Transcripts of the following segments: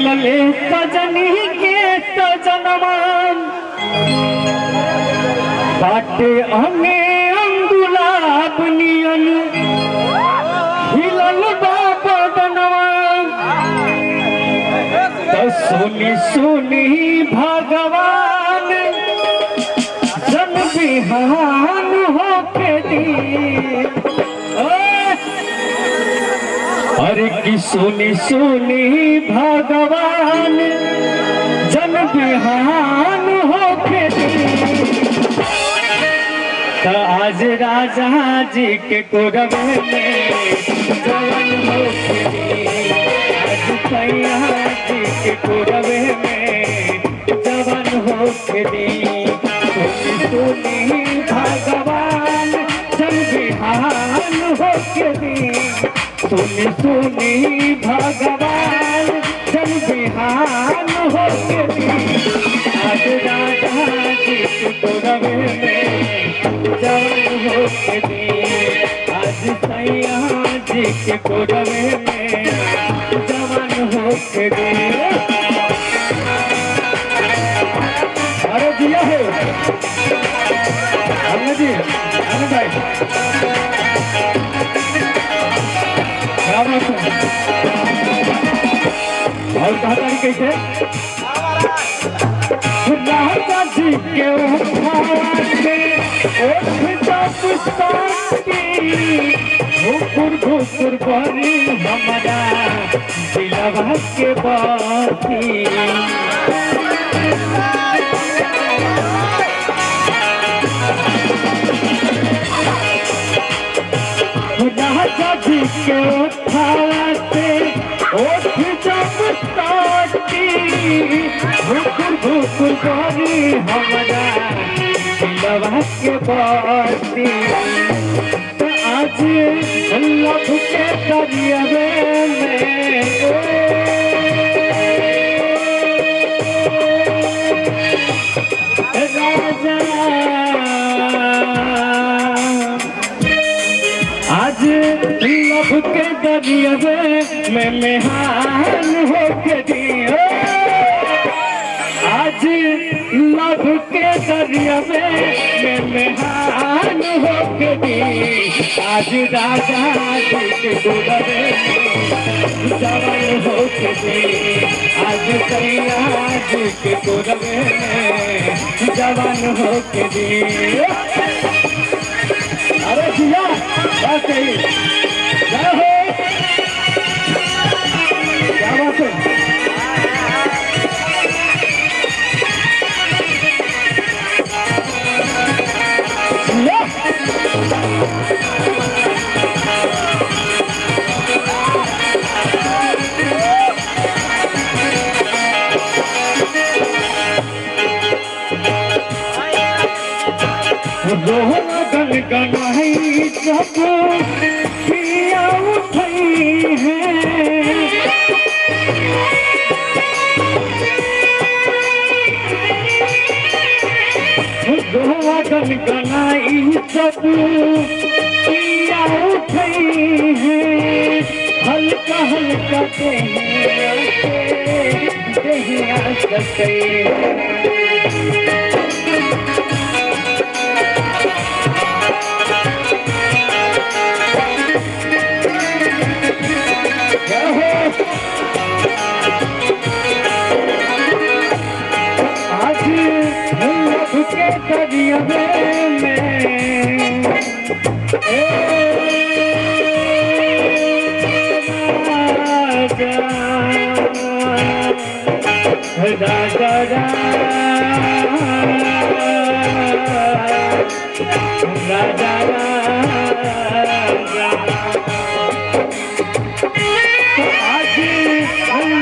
खिलले सजनी के सजनमान बाटे अंगे अंगुलाब नियन खिलल बाबा बनवान तो सुनी सुनी भगवान जन बिहान होके दी अरे की सुनी सुनी भगवान जन बिहान होके तो आज राजा जी के कोरबे में जवन होके आज सैया जी के कोरबे में जवन होके सुनी सुनी भगवान जन बिहान होके सुनी सुनी भगवान जन बिहान होके आज राजा जी के कोरबे में जवन होके आज सैया जी के कोरबे में जवन होके अरे दिया है हमने जी हमने भाई और कहा तारी कैसे राजा जी के घुकुर घुकुर बनी हमारा दिलवा के बाती राजा जी के उठाते ओठ जब साटी घुकुर घुकुर बनी हमारा दिलवा के बाती आज लभ के दरियावे में राजा आज लभ के दरियावे में मेहान होके दियो आज लभ के दरियावे में मेहान होके दी आज राजा जी के कोरबे में जवन होके दी आज सैया जी के कोरबे में जवन होके दी अरे जिया बात है क्या हो क्या बात है गन गनाई सब पिया उठई है गन गनाई सब पिया उठई है हल्का हल्का देहिया सके दरियावे में राजा राजा आज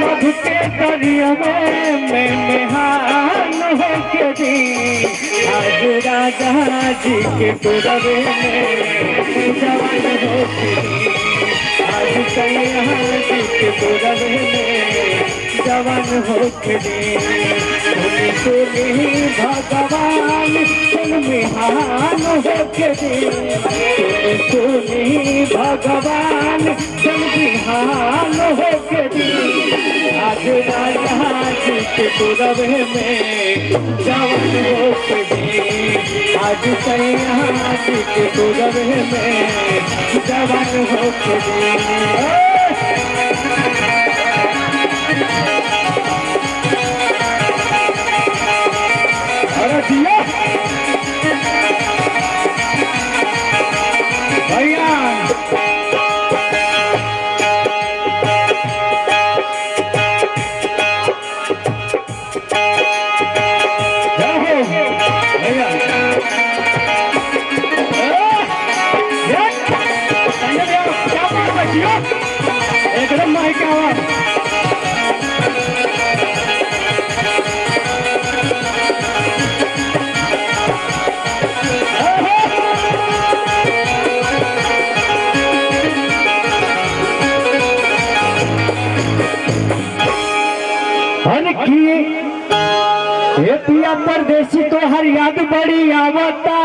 लभ के दरियावे में मेहान होके दी आज राजा जी के कोरबे में जवन होके आज सैया जी के कोरबे में जवन होके सुनी सुनी भगवान जन बिहान होके सुनी सुनी भगवान जन बिहान होके आज राजा जी के पूरब में जवान हो कभी, आज सैया जी के पूरब में जवान हो कभी। अरे दिया भैया एकदम माइक का आवाज। पिया परदेसी तो हर याद बड़ी आवता।